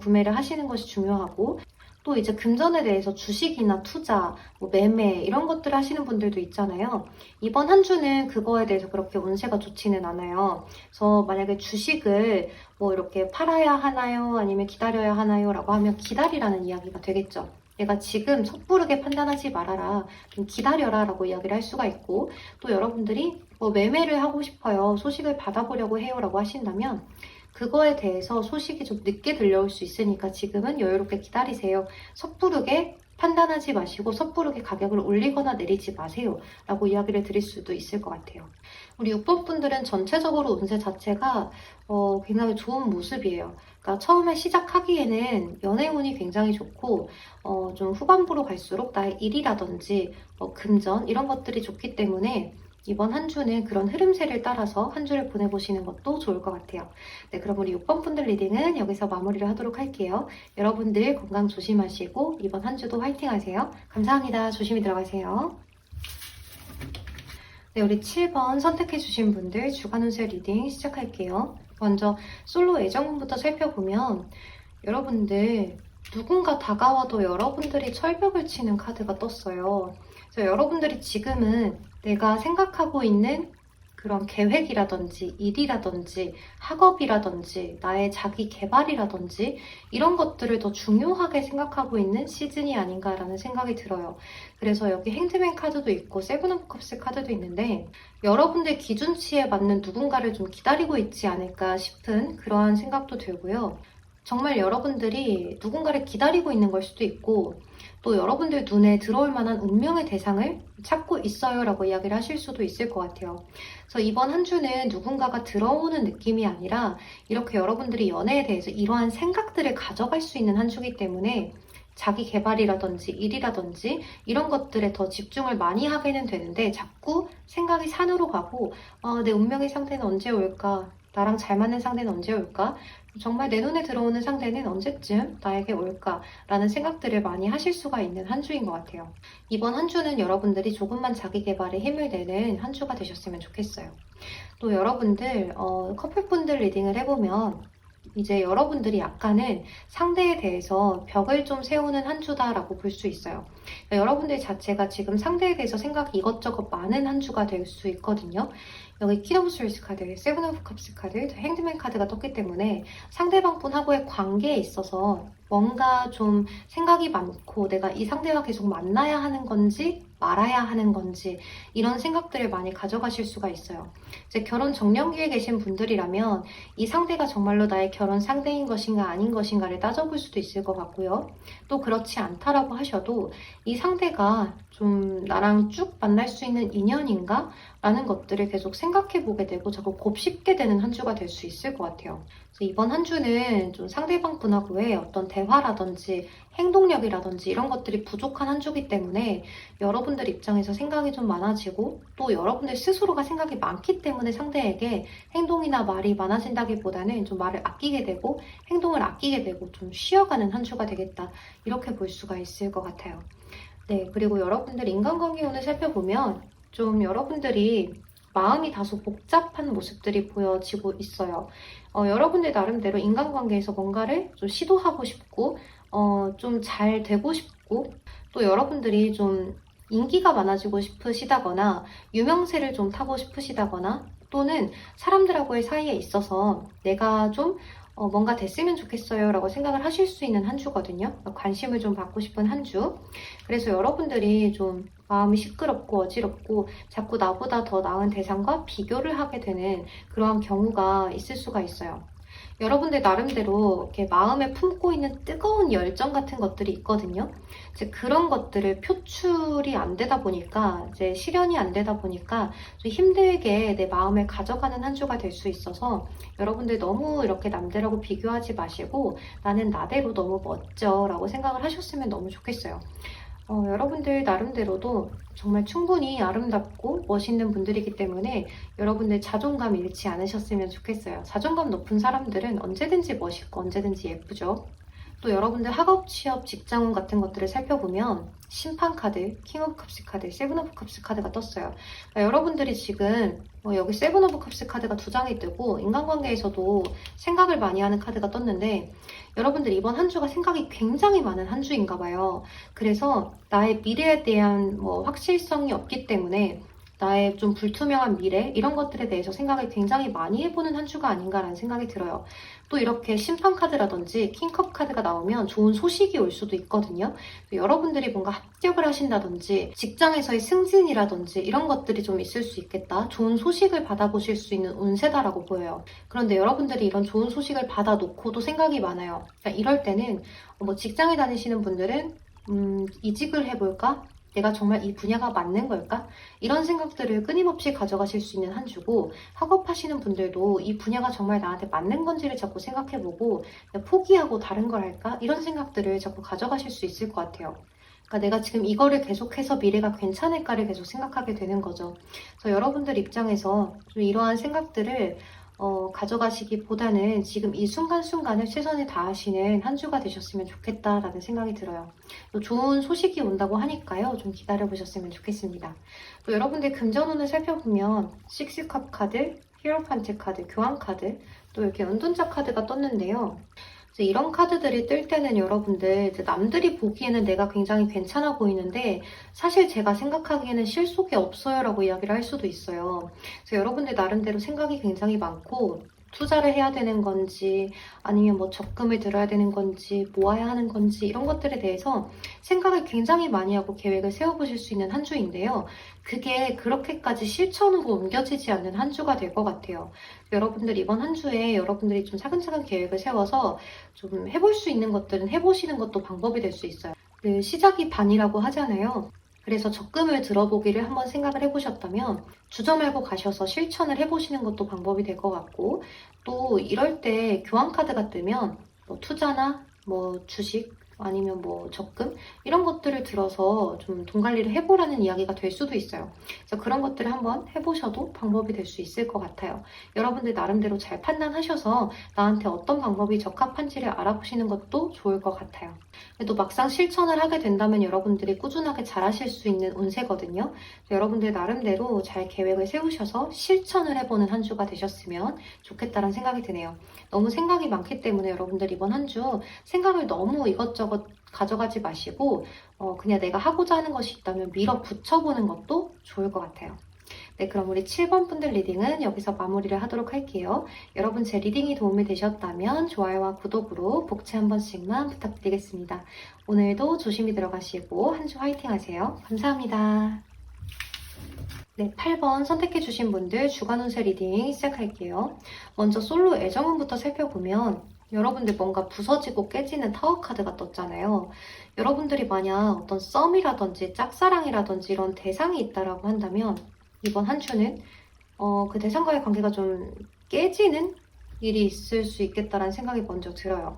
구매를 하시는 것이 중요하고 또 이제 금전에 대해서 주식이나 투자, 뭐 매매 이런 것들 하시는 분들도 있잖아요. 이번 한 주는 그거에 대해서 그렇게 운세가 좋지는 않아요. 그래서 만약에 주식을 뭐 이렇게 팔아야 하나요? 아니면 기다려야 하나요? 라고 하면 기다리라는 이야기가 되겠죠. 내가 지금 섣부르게 판단하지 말아라, 좀 기다려라 라고 이야기를 할 수가 있고 또 여러분들이 뭐 매매를 하고 싶어요, 소식을 받아보려고 해요 라고 하신다면 그거에 대해서 소식이 좀 늦게 들려올 수 있으니까 지금은 여유롭게 기다리세요. 섭부르게 판단하지 마시고 섭부르게 가격을 올리거나 내리지 마세요 라고 이야기를 드릴 수도 있을 것 같아요. 우리 6번 분들은 전체적으로 운세 자체가 굉장히 좋은 모습이에요. 그러니까 처음에 시작하기에는 연애운이 굉장히 좋고 좀 후반부로 갈수록 나의 일이라든지 금전 이런 것들이 좋기 때문에 이번 한 주는 그런 흐름세를 따라서 한 주를 보내보시는 것도 좋을 것 같아요. 네, 그럼 우리 6번 분들 리딩은 여기서 마무리를 하도록 할게요. 여러분들 건강 조심하시고 이번 한 주도 화이팅 하세요. 감사합니다. 조심히 들어가세요. 네, 우리 7번 선택해주신 분들 주간 운세 리딩 시작할게요. 먼저 솔로 애정운부터 살펴보면 여러분들 누군가 다가와도 여러분들이 철벽을 치는 카드가 떴어요. 그래서 여러분들이 지금은 내가 생각하고 있는 그런 계획이라든지 일이라든지 학업이라든지 나의 자기 개발이라든지 이런 것들을 더 중요하게 생각하고 있는 시즌이 아닌가라는 생각이 들어요. 그래서 여기 핸드맨 카드도 있고 세븐 오브 컵스 카드도 있는데 여러분들 기준치에 맞는 누군가를 좀 기다리고 있지 않을까 싶은 그러한 생각도 들고요. 정말 여러분들이 누군가를 기다리고 있는 걸 수도 있고 또 여러분들 눈에 들어올 만한 운명의 대상을 찾고 있어요 라고 이야기를 하실 수도 있을 것 같아요. 그래서 이번 한 주는 누군가가 들어오는 느낌이 아니라 이렇게 여러분들이 연애에 대해서 이러한 생각들을 가져갈 수 있는 한 주기 때문에 자기 개발이라든지 일이라든지 이런 것들에 더 집중을 많이 하게는 되는데 자꾸 생각이 산으로 가고 내 운명의 상대는 언제 올까? 나랑 잘 맞는 상대는 언제 올까? 정말 내 눈에 들어오는 상대는 언제쯤 나에게 올까? 라는 생각들을 많이 하실 수가 있는 한 주인 것 같아요. 이번 한 주는 여러분들이 조금만 자기 개발에 힘을 내는 한 주가 되셨으면 좋겠어요. 또 여러분들 커플분들 리딩을 해보면 이제 여러분들이 약간은 상대에 대해서 벽을 좀 세우는 한 주다라고 볼 수 있어요. 그러니까 여러분들 자체가 지금 상대에 대해서 생각이 이것저것 많은 한 주가 될 수 있거든요. 여기 퀸 오브 스월드 카드, 세븐 오브 컵스 카드, 행드맨 카드가 떴기 때문에 상대방분하고의 관계에 있어서 뭔가 좀 생각이 많고 내가 이 상대와 계속 만나야 하는 건지 말아야 하는 건지 이런 생각들을 많이 가져가실 수가 있어요. 이제 결혼 정년기에 계신 분들이라면 이 상대가 정말로 나의 결혼 상대인 것인가 아닌 것인가를 따져볼 수도 있을 것 같고요. 또 그렇지 않다라고 하셔도 이 상대가 좀 나랑 쭉 만날 수 있는 인연인가? 라는 것들을 계속 생각해 보게 되고 자꾸 곱씹게 되는 한 주가 될 수 있을 것 같아요. 그래서 이번 한 주는 좀 상대방 분하고의 어떤 대화라든지 행동력이라든지 이런 것들이 부족한 한 주기 때문에 여러분들 입장에서 생각이 좀 많아지고 또 여러분들 스스로가 생각이 많기 때문에 상대에게 행동이나 말이 많아진다기보다는 좀 말을 아끼게 되고 행동을 아끼게 되고 좀 쉬어가는 한 주가 되겠다. 이렇게 볼 수가 있을 것 같아요. 네, 그리고 여러분들 인간관계 오늘 살펴보면 좀 여러분들이 마음이 다소 복잡한 모습들이 보여지고 있어요. 여러분들 나름대로 인간관계에서 뭔가를 좀 시도하고 싶고 좀 잘 되고 싶고 또 여러분들이 좀 인기가 많아지고 싶으시다거나 유명세를 좀 타고 싶으시다거나 또는 사람들하고의 사이에 있어서 내가 좀 뭔가 됐으면 좋겠어요 라고 생각을 하실 수 있는 한 주거든요. 관심을 좀 받고 싶은 한 주. 그래서 여러분들이 좀 마음이 시끄럽고 어지럽고 자꾸 나보다 더 나은 대상과 비교를 하게 되는 그러한 경우가 있을 수가 있어요. 여러분들 나름대로 이렇게 마음에 품고 있는 뜨거운 열정 같은 것들이 있거든요. 이제 그런 것들을 표출이 안 되다 보니까, 이제 실현이 안 되다 보니까 좀 힘들게 내 마음을 가져가는 한 주가 될 수 있어서 여러분들 너무 이렇게 남들하고 비교하지 마시고 나는 나대로 너무 멋져 라고 생각을 하셨으면 너무 좋겠어요. 여러분들 나름대로도 정말 충분히 아름답고 멋있는 분들이기 때문에 여러분들 자존감 잃지 않으셨으면 좋겠어요. 자존감 높은 사람들은 언제든지 멋있고 언제든지 예쁘죠. 또 여러분들 학업, 취업, 직장운 같은 것들을 살펴보면 심판 카드, 킹 오브 컵스 카드, 세븐 오브 컵스 카드가 떴어요. 그러니까 여러분들이 지금 여기 세븐 오브 컵스 카드가 2장이 뜨고 인간관계에서도 생각을 많이 하는 카드가 떴는데 여러분들 이번 한 주가 생각이 굉장히 많은 한 주인가 봐요. 그래서 나의 미래에 대한 확실성이 없기 때문에 나의 좀 불투명한 미래 이런 것들에 대해서 생각을 굉장히 많이 해보는 한 주가 아닌가라는 생각이 들어요. 또 이렇게 심판 카드라든지 킹컵 카드가 나오면 좋은 소식이 올 수도 있거든요. 여러분들이 뭔가 합격을 하신다든지 직장에서의 승진이라든지 이런 것들이 좀 있을 수 있겠다. 좋은 소식을 받아보실 수 있는 운세다라고 보여요. 그런데 여러분들이 이런 좋은 소식을 받아놓고도 생각이 많아요. 그러니까 이럴 때는 직장에 다니시는 분들은 이직을 해볼까? 내가 정말 이 분야가 맞는 걸까? 이런 생각들을 끊임없이 가져가실 수 있는 한 주고 학업하시는 분들도 이 분야가 정말 나한테 맞는 건지를 자꾸 생각해보고 포기하고 다른 걸 할까? 이런 생각들을 자꾸 가져가실 수 있을 것 같아요. 그러니까 내가 지금 이거를 계속해서 미래가 괜찮을까를 계속 생각하게 되는 거죠. 그래서 여러분들 입장에서 좀 이러한 생각들을 가져가시기보다는 지금 이 순간순간을 최선을 다하시는 한 주가 되셨으면 좋겠다라는 생각이 들어요. 또 좋은 소식이 온다고 하니까요. 좀 기다려보셨으면 좋겠습니다. 또 여러분들 금전운을 살펴보면 식스컵 카드, 히어로판트 카드, 교환 카드, 또 이렇게 은둔자 카드가 떴는데요. 이런 카드들이 뜰 때는 여러분들 남들이 보기에는 내가 굉장히 괜찮아 보이는데 사실 제가 생각하기에는 실속이 없어요 라고 이야기를 할 수도 있어요. 그래서 여러분들 나름대로 생각이 굉장히 많고 투자를 해야 되는 건지 아니면 적금을 들어야 되는 건지 모아야 하는 건지 이런 것들에 대해서 생각을 굉장히 많이 하고 계획을 세워보실 수 있는 한 주인데요. 그게 그렇게까지 실천으로 옮겨지지 않는 한 주가 될 것 같아요. 여러분들 이번 한 주에 여러분들이 좀 차근차근 계획을 세워서 좀 해볼 수 있는 것들은 해보시는 것도 방법이 될 수 있어요. 그 시작이 반이라고 하잖아요. 그래서 적금을 들어보기를 한번 생각을 해보셨다면 주저 말고 가셔서 실천을 해보시는 것도 방법이 될 것 같고 또 이럴 때 교환카드가 뜨면 투자나 주식 아니면 적금 이런 것들을 들어서 좀 돈 관리를 해보라는 이야기가 될 수도 있어요. 그래서 그런 것들을 한번 해보셔도 방법이 될 수 있을 것 같아요. 여러분들 나름대로 잘 판단하셔서 나한테 어떤 방법이 적합한지를 알아보시는 것도 좋을 것 같아요. 또 막상 실천을 하게 된다면 여러분들이 꾸준하게 잘하실 수 있는 운세거든요. 여러분들 나름대로 잘 계획을 세우셔서 실천을 해보는 한 주가 되셨으면 좋겠다는 생각이 드네요. 너무 생각이 많기 때문에 여러분들 이번 한 주 생각을 너무 이것저것 가져가지 마시고 그냥 내가 하고자 하는 것이 있다면 밀어붙여보는 것도 좋을 것 같아요. 네, 그럼 우리 7번 분들 리딩은 여기서 마무리를 하도록 할게요. 여러분 제 리딩이 도움이 되셨다면 좋아요와 구독으로 복채 한 번씩만 부탁드리겠습니다. 오늘도 조심히 들어가시고 한 주 화이팅 하세요. 감사합니다. 네, 8번 선택해주신 분들 주간 운세 리딩 시작할게요. 먼저 솔로 애정운부터 살펴보면 여러분들 뭔가 부서지고 깨지는 타워 카드가 떴잖아요. 여러분들이 만약 어떤 썸이라든지 짝사랑이라든지 이런 대상이 있다라고 한다면 이번 한 주는 그 대상과의 관계가 좀 깨지는 일이 있을 수 있겠다라는 생각이 먼저 들어요.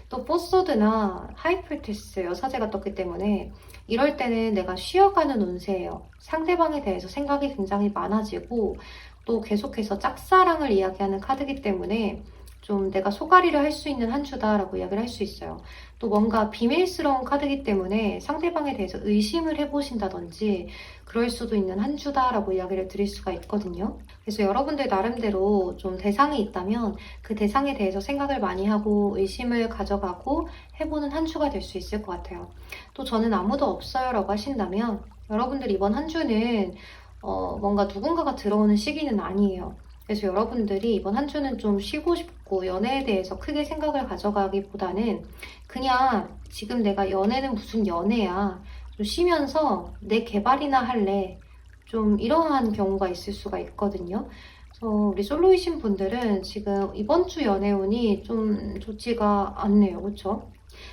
또 포소드나 하이프리티스 여사제가 떴기 때문에 이럴 때는 내가 쉬어가는 운세예요. 상대방에 대해서 생각이 굉장히 많아지고 또 계속해서 짝사랑을 이야기하는 카드이기 때문에 좀 내가 소가리를 할 수 있는 한 주다라고 이야기를 할 수 있어요. 또 뭔가 비밀스러운 카드이기 때문에 상대방에 대해서 의심을 해보신다든지 그럴 수도 있는 한 주다라고 이야기를 드릴 수가 있거든요. 그래서 여러분들 나름대로 좀 대상이 있다면 그 대상에 대해서 생각을 많이 하고 의심을 가져가고 해보는 한 주가 될 수 있을 것 같아요. 또 저는 아무도 없어요 라고 하신다면 여러분들 이번 한 주는 뭔가 누군가가 들어오는 시기는 아니에요. 그래서 여러분들이 이번 한 주는 좀 쉬고 싶고 연애에 대해서 크게 생각을 가져가기보다는 그냥 지금 내가 연애는 무슨 연애야. 좀 쉬면서 내 개발이나 할래. 좀 이러한 경우가 있을 수가 있거든요. 그래서 우리 솔로이신 분들은 지금 이번 주 연애운이 좀 좋지가 않네요. 그렇죠?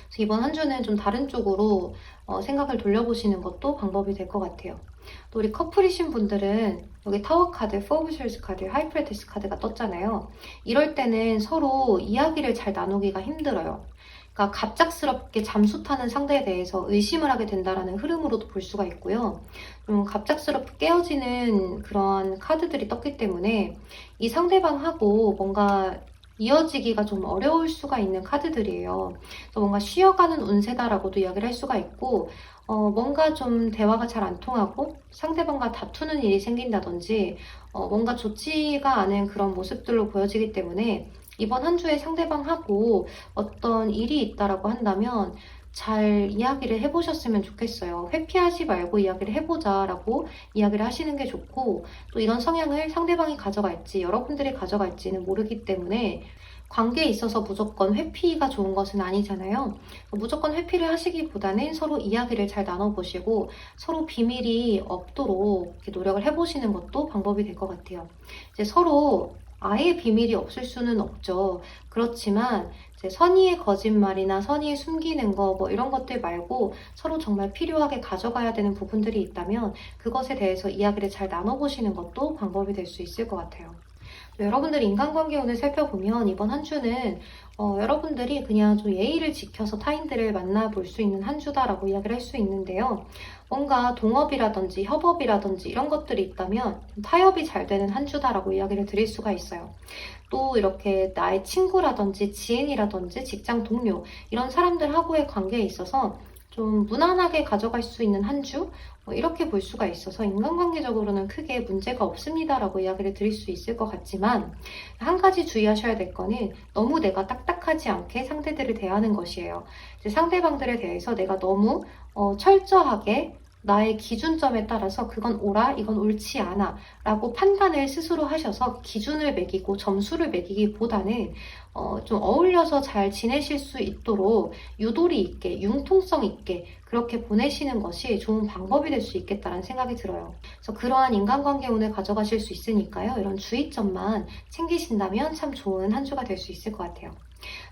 그래서 이번 한 주는 좀 다른 쪽으로 생각을 돌려보시는 것도 방법이 될 것 같아요. 또 우리 커플이신 분들은 여기 타워 카드, 포브셜스 카드, 하이프레티스 카드가 떴잖아요. 이럴 때는 서로 이야기를 잘 나누기가 힘들어요. 그러니까 갑작스럽게 잠수 타는 상대에 대해서 의심을 하게 된다는 흐름으로도 볼 수가 있고요. 좀 갑작스럽게 깨어지는 그런 카드들이 떴기 때문에 이 상대방하고 뭔가 이어지기가 좀 어려울 수가 있는 카드들이에요. 그래서 뭔가 쉬어가는 운세다라고도 이야기를 할 수가 있고 뭔가 좀 대화가 잘 안 통하고 상대방과 다투는 일이 생긴다든지 뭔가 좋지가 않은 그런 모습들로 보여지기 때문에 이번 한 주에 상대방하고 어떤 일이 있다라고 한다면 잘 이야기를 해보셨으면 좋겠어요. 회피하지 말고 이야기를 해보자라고 이야기를 하시는 게 좋고 또 이런 성향을 상대방이 가져갈지 여러분들이 가져갈지는 모르기 때문에 관계에 있어서 무조건 회피가 좋은 것은 아니잖아요. 무조건 회피를 하시기보다는 서로 이야기를 잘 나눠보시고 서로 비밀이 없도록 이렇게 노력을 해보시는 것도 방법이 될 것 같아요. 이제 서로 아예 비밀이 없을 수는 없죠. 그렇지만 이제 선의의 거짓말이나 선의의 숨기는 거 뭐 이런 것들 말고 서로 정말 필요하게 가져가야 되는 부분들이 있다면 그것에 대해서 이야기를 잘 나눠보시는 것도 방법이 될 수 있을 것 같아요. 여러분들이 인간관계 오늘 살펴보면 이번 한 주는 여러분들이 그냥 좀 예의를 지켜서 타인들을 만나볼 수 있는 한 주다라고 이야기를 할 수 있는데요. 뭔가 동업이라든지 협업이라든지 이런 것들이 있다면 타협이 잘 되는 한 주다라고 이야기를 드릴 수가 있어요. 또 이렇게 나의 친구라든지 지인이라든지 직장 동료 이런 사람들하고의 관계에 있어서 좀 무난하게 가져갈 수 있는 한 주? 이렇게 볼 수가 있어서 인간관계적으로는 크게 문제가 없습니다라고 이야기를 드릴 수 있을 것 같지만 한 가지 주의하셔야 될 거는 너무 내가 딱딱하지 않게 상대들을 대하는 것이에요. 이제 상대방들에 대해서 내가 너무 철저하게 나의 기준점에 따라서 그건 옳아, 이건 옳지 않아 라고 판단을 스스로 하셔서 기준을 매기고 점수를 매기기보다는 좀 어울려서 잘 지내실 수 있도록 유도리 있게, 융통성 있게 그렇게 보내시는 것이 좋은 방법이 될 수 있겠다는 생각이 들어요. 그래서 그러한 인간관계 운을 가져가실 수 있으니까요. 이런 주의점만 챙기신다면 참 좋은 한 주가 될 수 있을 것 같아요.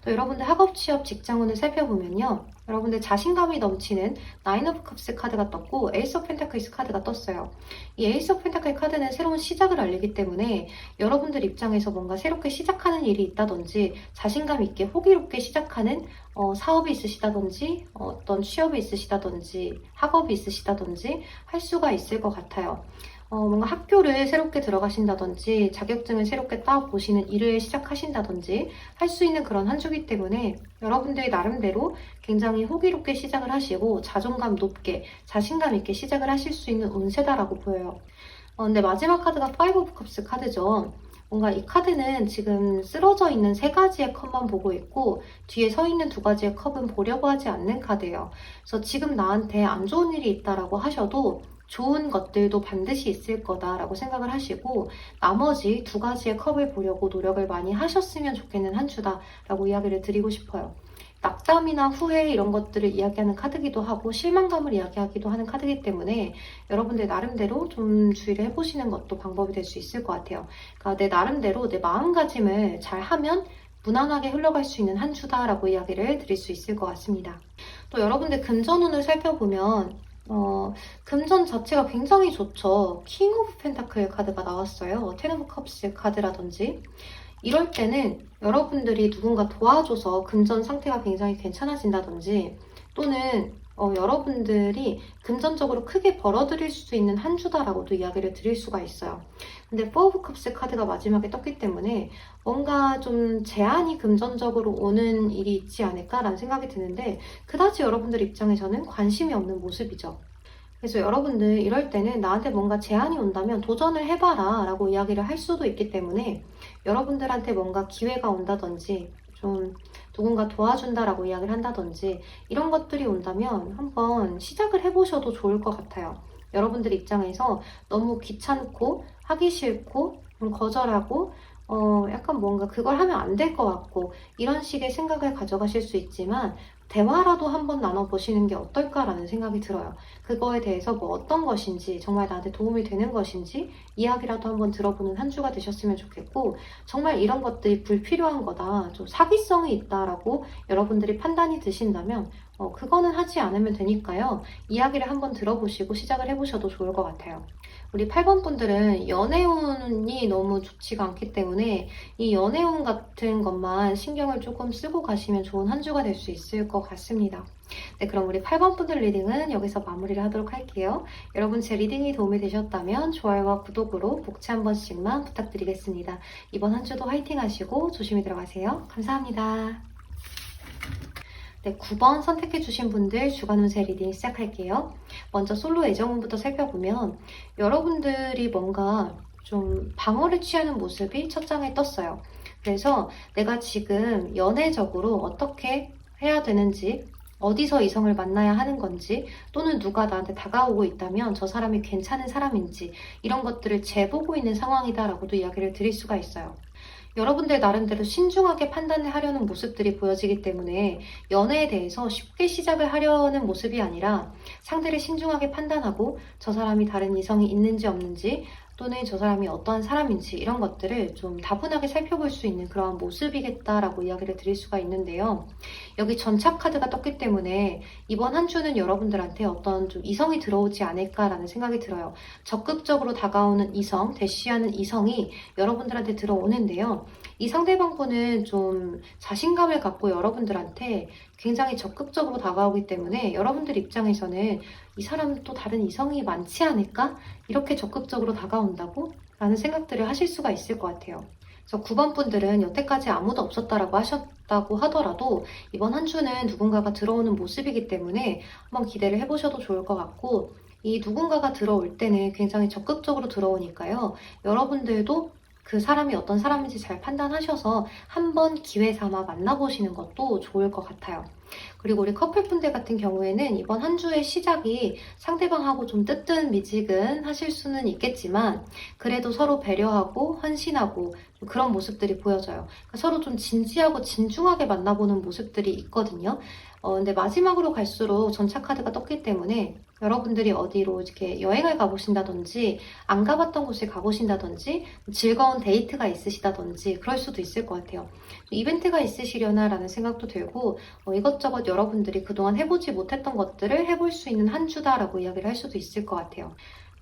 또 여러분들 학업, 취업, 직장운을 살펴보면요. 여러분들 자신감이 넘치는 나인 오브 컵스 카드가 떴고 에이스 오브 펜타클스 카드가 떴어요. 이 에이스 오브 펜타클 카드는 새로운 시작을 알리기 때문에 여러분들 입장에서 뭔가 새롭게 시작하는 일이 있다든지 자신감 있게 호기롭게 시작하는 사업이 있으시다든지 어떤 취업이 있으시다든지 학업이 있으시다든지 할 수가 있을 것 같아요. 뭔가 학교를 새롭게 들어가신다든지 자격증을 새롭게 따보시는 일을 시작하신다든지 할 수 있는 그런 한 주기 때문에 여러분들이 나름대로 굉장히 호기롭게 시작을 하시고 자존감 높게 자신감 있게 시작을 하실 수 있는 운세다라고 보여요. 근데 마지막 카드가 파이브 오브 컵스 카드죠. 뭔가 이 카드는 지금 쓰러져 있는 세 가지의 컵만 보고 있고 뒤에 서 있는 두 가지의 컵은 보려고 하지 않는 카드예요. 그래서 지금 나한테 안 좋은 일이 있다라고 하셔도 좋은 것들도 반드시 있을 거다라고 생각을 하시고 나머지 두 가지의 컵을 보려고 노력을 많이 하셨으면 좋겠는 한 주다라고 이야기를 드리고 싶어요. 낙담이나 후회 이런 것들을 이야기하는 카드기도 하고 실망감을 이야기하기도 하는 카드이기 때문에 여러분들 나름대로 좀 주의를 해보시는 것도 방법이 될 수 있을 것 같아요. 그러니까 내 나름대로 내 마음가짐을 잘 하면 무난하게 흘러갈 수 있는 한 주다라고 이야기를 드릴 수 있을 것 같습니다. 또 여러분들 금전운을 살펴보면 금전 자체가 굉장히 좋죠. 킹 오브 펜타클 카드가 나왔어요. 텐 오브 컵스 카드라든지 이럴 때는 여러분들이 누군가 도와줘서 금전 상태가 굉장히 괜찮아진다든지 또는 여러분들이 금전적으로 크게 벌어들일 수 있는 한 주다라고도 이야기를 드릴 수가 있어요. 근데 포 오브 컵스 카드가 마지막에 떴기 때문에 뭔가 좀 제한이 금전적으로 오는 일이 있지 않을까라는 생각이 드는데 그다지 여러분들 입장에서는 관심이 없는 모습이죠. 그래서 여러분들 이럴 때는 나한테 뭔가 제안이 온다면 도전을 해봐라 라고 이야기를 할 수도 있기 때문에 여러분들한테 뭔가 기회가 온다든지 좀 누군가 도와준다라고 이야기를 한다든지 이런 것들이 온다면 한번 시작을 해보셔도 좋을 것 같아요. 여러분들 입장에서 너무 귀찮고 하기 싫고 거절하고 약간 뭔가 그걸 하면 안 될 것 같고 이런 식의 생각을 가져가실 수 있지만 대화라도 한번 나눠보시는 게 어떨까라는 생각이 들어요. 그거에 대해서 뭐 어떤 것인지 정말 나한테 도움이 되는 것인지 이야기라도 한번 들어보는 한 주가 되셨으면 좋겠고 정말 이런 것들이 불필요한 거다, 좀 사기성이 있다라고 여러분들이 판단이 드신다면 그거는 하지 않으면 되니까요. 이야기를 한번 들어보시고 시작을 해보셔도 좋을 것 같아요. 우리 8번 분들은 연애운이 너무 좋지가 않기 때문에 이 연애운 같은 것만 신경을 조금 쓰고 가시면 좋은 한 주가 될 수 있을 것 같습니다. 네, 그럼 우리 8번 분들 리딩은 여기서 마무리를 하도록 할게요. 여러분 제 리딩이 도움이 되셨다면 좋아요와 구독으로 복채 한 번씩만 부탁드리겠습니다. 이번 한 주도 화이팅 하시고 조심히 들어가세요. 감사합니다. 네, 9번 선택해주신 분들 주간 운세 리딩 시작할게요. 먼저 솔로 애정운부터 살펴보면 여러분들이 뭔가 좀 방어를 취하는 모습이 첫 장에 떴어요. 그래서 내가 지금 연애적으로 어떻게 해야 되는지 어디서 이성을 만나야 하는 건지 또는 누가 나한테 다가오고 있다면 저 사람이 괜찮은 사람인지 이런 것들을 재보고 있는 상황이다라고도 이야기를 드릴 수가 있어요. 여러분들 나름대로 신중하게 판단을 하려는 모습들이 보여지기 때문에 연애에 대해서 쉽게 시작을 하려는 모습이 아니라 상대를 신중하게 판단하고 저 사람이 다른 이성이 있는지 없는지 또는 저 사람이 어떠한 사람인지 이런 것들을 좀 다분하게 살펴볼 수 있는 그런 모습이겠다라고 이야기를 드릴 수가 있는데요. 여기 전차 카드가 떴기 때문에 이번 한 주는 여러분들한테 어떤 좀 이성이 들어오지 않을까라는 생각이 들어요. 적극적으로 다가오는 이성, 대시하는 이성이 여러분들한테 들어오는데요. 이 상대방분은 좀 자신감을 갖고 여러분들한테 굉장히 적극적으로 다가오기 때문에 여러분들 입장에서는 이 사람은 또 다른 이성이 많지 않을까? 이렇게 적극적으로 다가온다고? 라는 생각들을 하실 수가 있을 것 같아요. 그래서 9번 분들은 여태까지 아무도 없었다라고 하셨다고 하더라도 이번 한 주는 누군가가 들어오는 모습이기 때문에 한번 기대를 해보셔도 좋을 것 같고 이 누군가가 들어올 때는 굉장히 적극적으로 들어오니까요. 여러분들도 그 사람이 어떤 사람인지 잘 판단하셔서 한번 기회 삼아 만나보시는 것도 좋을 것 같아요. 그리고 우리 커플분들 같은 경우에는 이번 한 주의 시작이 상대방하고 좀 뜨뜻미지근 하실 수는 있겠지만 그래도 서로 배려하고 헌신하고 그런 모습들이 보여져요. 그러니까 서로 좀 진지하고 진중하게 만나보는 모습들이 있거든요. 근데 마지막으로 갈수록 전차 카드가 떴기 때문에 여러분들이 어디로 이렇게 여행을 가보신다든지 안 가봤던 곳에 가보신다든지 즐거운 데이트가 있으시다든지 그럴 수도 있을 것 같아요. 이벤트가 있으시려나 라는 생각도 들고 이것저것 여러분들이 그동안 해보지 못했던 것들을 해볼 수 있는 한 주다라고 이야기를 할 수도 있을 것 같아요.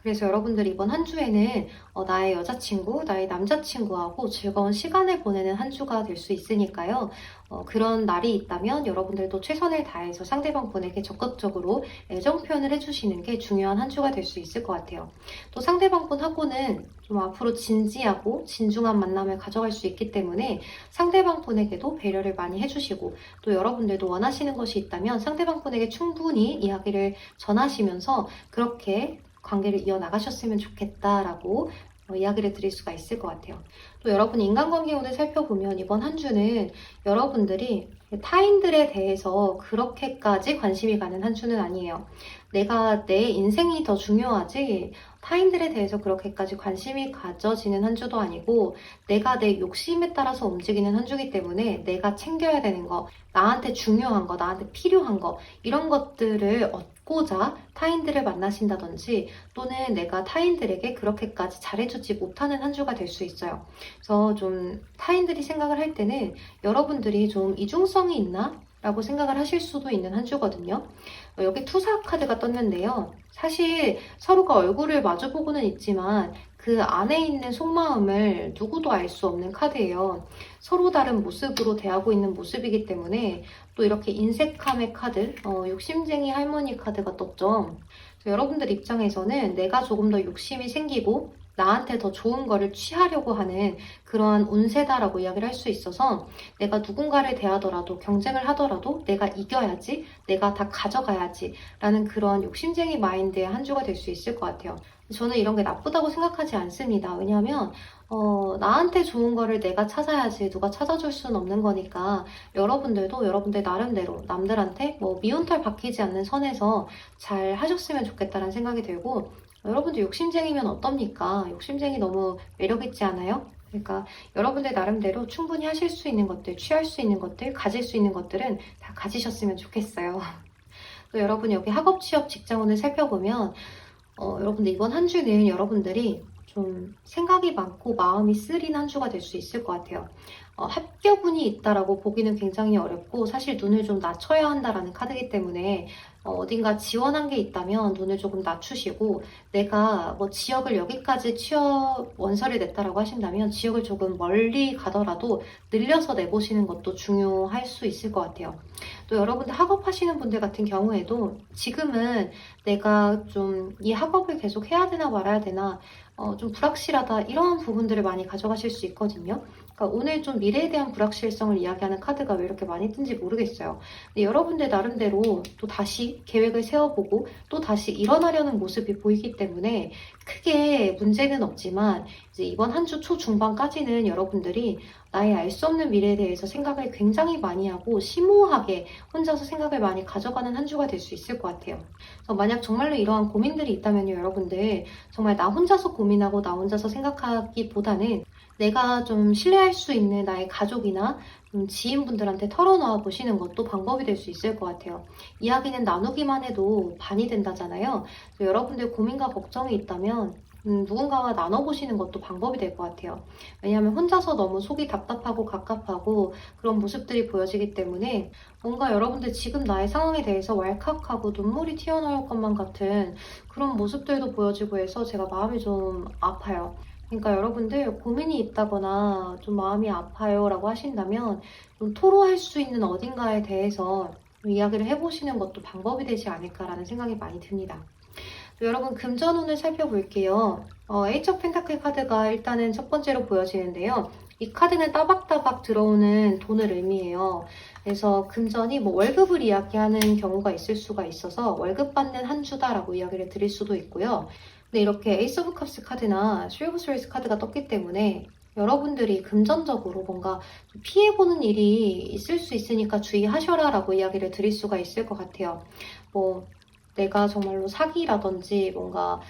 그래서 여러분들이 이번 한 주에는 나의 여자친구, 나의 남자친구하고 즐거운 시간을 보내는 한 주가 될 수 있으니까요. 그런 날이 있다면 여러분들도 최선을 다해서 상대방 분에게 적극적으로 애정 표현을 해주시는 게 중요한 한 주가 될 수 있을 것 같아요. 또 상대방 분하고는 좀 앞으로 진지하고 진중한 만남을 가져갈 수 있기 때문에 상대방 분에게도 배려를 많이 해주시고, 또 여러분들도 원하시는 것이 있다면 상대방 분에게 충분히 이야기를 전하시면서 그렇게 관계를 이어나가셨으면 좋겠다라고 이야기를 드릴 수가 있을 것 같아요. 또 여러분 인간관계 운을 살펴보면 이번 한 주는 여러분들이 타인들에 대해서 그렇게까지 관심이 가는 한 주는 아니에요. 내가 내 인생이 더 중요하지 타인들에 대해서 그렇게까지 관심이 가져지는 한 주도 아니고, 내가 내 욕심에 따라서 움직이는 한 주기 때문에 내가 챙겨야 되는 거, 나한테 중요한 거, 나한테 필요한 거, 이런 것들을 얻고자 타인들을 만나신다든지, 또는 내가 타인들에게 그렇게까지 잘해주지 못하는 한 주가 될 수 있어요. 그래서 좀 타인들이 생각을 할 때는 여러분들이 좀 이중성이 있나? 라고 생각을 하실 수도 있는 한 주거든요. 여기 투사 카드가 떴는데요. 사실 서로가 얼굴을 마주보고는 있지만 그 안에 있는 속마음을 누구도 알 수 없는 카드예요. 서로 다른 모습으로 대하고 있는 모습이기 때문에 또 이렇게 인색함의 카드, 욕심쟁이 할머니 카드가 떴죠. 여러분들 입장에서는 내가 조금 더 욕심이 생기고 나한테 더 좋은 거를 취하려고 하는 그러한 운세다라고 이야기를 할 수 있어서, 내가 누군가를 대하더라도 경쟁을 하더라도 내가 이겨야지, 내가 다 가져가야지 라는 그런 욕심쟁이 마인드의 한 주가 될 수 있을 것 같아요. 저는 이런 게 나쁘다고 생각하지 않습니다. 왜냐하면 나한테 좋은 거를 내가 찾아야지 누가 찾아줄 수는 없는 거니까, 여러분들도 여러분들 나름대로 남들한테 미운털 박히지 않는 선에서 잘 하셨으면 좋겠다는 생각이 들고, 여러분들 욕심쟁이면 어떻습니까? 욕심쟁이 너무 매력있지 않아요? 그러니까 여러분들 나름대로 충분히 하실 수 있는 것들, 취할 수 있는 것들, 가질 수 있는 것들은 다 가지셨으면 좋겠어요. 또 여러분 여기 학업, 취업, 직장운을 살펴보면 여러분들 이번 한 주는 여러분들이 좀 생각이 많고 마음이 쓰린 한 주가 될 수 있을 것 같아요. 합격운이 있다라고 보기는 굉장히 어렵고, 사실 눈을 좀 낮춰야 한다라는 카드이기 때문에 어딘가 지원한 게 있다면 눈을 조금 낮추시고, 내가 지역을 여기까지 취업 원서를 냈다라고 하신다면 지역을 조금 멀리 가더라도 늘려서 내보시는 것도 중요할 수 있을 것 같아요. 또 여러분들 학업하시는 분들 같은 경우에도 지금은 내가 좀 이 학업을 계속 해야 되나 말아야 되나 좀 불확실하다, 이런 부분들을 많이 가져가실 수 있거든요. 그러니까 오늘 좀 미래에 대한 불확실성을 이야기하는 카드가 왜 이렇게 많이 뜬지 모르겠어요. 근데 여러분들 나름대로 또 다시 계획을 세워보고 또 다시 일어나려는 모습이 보이기 때문에 크게 문제는 없지만, 이제 이번 한 주 초중반까지는 여러분들이 나의 알 수 없는 미래에 대해서 생각을 굉장히 많이 하고 심오하게 혼자서 생각을 많이 가져가는 한 주가 될 수 있을 것 같아요. 그래서 만약 정말로 이러한 고민들이 있다면요, 여러분들 정말 나 혼자서 고민하고 나 혼자서 생각하기보다는 내가 좀 신뢰할 수 있는 나의 가족이나 지인분들한테 털어놓아 보시는 것도 방법이 될 수 있을 것 같아요. 이야기는 나누기만 해도 반이 된다잖아요. 여러분들 고민과 걱정이 있다면 누군가와 나눠보시는 것도 방법이 될 것 같아요. 왜냐하면 혼자서 너무 속이 답답하고 갑갑하고 그런 모습들이 보여지기 때문에, 뭔가 여러분들 지금 나의 상황에 대해서 왈칵하고 눈물이 튀어나올 것만 같은 그런 모습들도 보여지고 해서 제가 마음이 좀 아파요. 그러니까 여러분들 고민이 있다거나 좀 마음이 아파요 라고 하신다면 좀 토로할 수 있는 어딘가에 대해서 이야기를 해보시는 것도 방법이 되지 않을까라는 생각이 많이 듭니다. 여러분 금전운을 살펴볼게요. 에이치 오브 펜타클 카드가 일단은 첫 번째로 보여지는데요. 이 카드는 따박따박 들어오는 돈을 의미해요. 그래서 금전이 월급을 이야기하는 경우가 있을 수가 있어서 월급 받는 한 주다라고 이야기를 드릴 수도 있고요. 근데 이렇게 에이스 오브 컵스 카드나 쓰리 오브 스웨이스 카드가 떴기 때문에 여러분들이 금전적으로 뭔가 피해보는 일이 있을 수 있으니까 주의하셔라 라고 이야기를 드릴 수가 있을 것 같아요. 내가 정말로 사기라든지 뭔가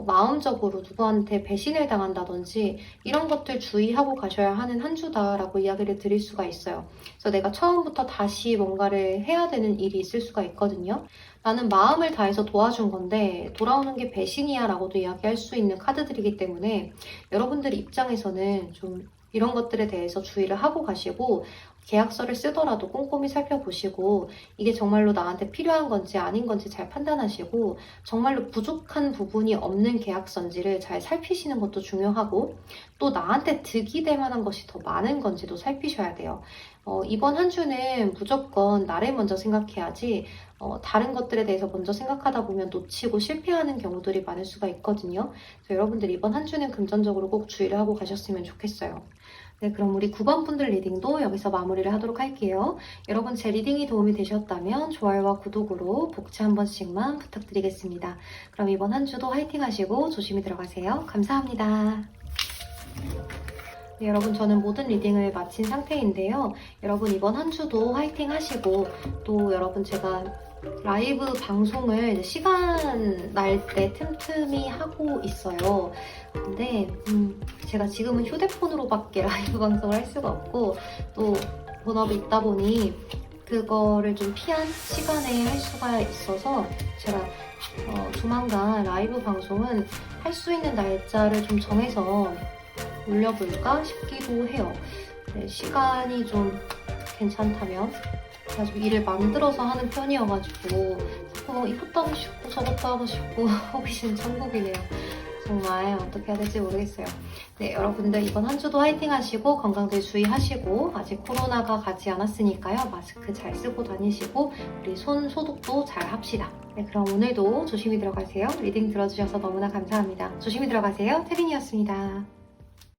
마음적으로 누구한테 배신을 당한다든지 이런 것들 주의하고 가셔야 하는 한 주다라고 이야기를 드릴 수가 있어요. 그래서 내가 처음부터 다시 뭔가를 해야 되는 일이 있을 수가 있거든요. 나는 마음을 다해서 도와준 건데 돌아오는 게 배신이야 라고도 이야기할 수 있는 카드들이기 때문에 여러분들 입장에서는 좀 이런 것들에 대해서 주의를 하고 가시고 계약서를 쓰더라도 꼼꼼히 살펴보시고 이게 정말로 나한테 필요한 건지 아닌 건지 잘 판단하시고 정말로 부족한 부분이 없는 계약서인지를 잘 살피시는 것도 중요하고 또 나한테 득이 될 만한 것이 더 많은 건지도 살피셔야 돼요. 이번 한 주는 무조건 나를 먼저 생각해야지 다른 것들에 대해서 먼저 생각하다 보면 놓치고 실패하는 경우들이 많을 수가 있거든요. 그래서 여러분들 이번 한 주는 금전적으로 꼭 주의를 하고 가셨으면 좋겠어요. 네, 그럼 우리 9번 분들 리딩도 여기서 마무리를 하도록 할게요. 여러분 제 리딩이 도움이 되셨다면 좋아요와 구독으로 복지 한 번씩만 부탁드리겠습니다. 그럼 이번 한 주도 화이팅 하시고 조심히 들어가세요. 감사합니다. 네, 여러분 저는 모든 리딩을 마친 상태인데요. 여러분 이번 한 주도 화이팅 하시고 또 여러분 제가 라이브 방송을 시간 날 때 틈틈이 하고 있어요. 근데 제가 지금은 휴대폰으로밖에 라이브 방송을 할 수가 없고 또 본업이 있다 보니 그거를 좀 피한 시간에 할 수가 있어서 제가 조만간 라이브 방송은 할 수 있는 날짜를 좀 정해서 올려볼까 싶기도 해요. 네, 시간이 좀 괜찮다면 제가 좀 일을 만들어서 하는 편이어가지고 자꾸 이것도 하고 싶고 저것도 하고 싶고 호기심 천국이네요. 정말 어떻게 해야 될지 모르겠어요. 네, 여러분들 이번 한 주도 화이팅 하시고 건강들 주의하시고 아직 코로나가 가지 않았으니까요. 마스크 잘 쓰고 다니시고 우리 손 소독도 잘 합시다. 네, 그럼 오늘도 조심히 들어가세요. 리딩 들어주셔서 너무나 감사합니다. 조심히 들어가세요. 태린이었습니다.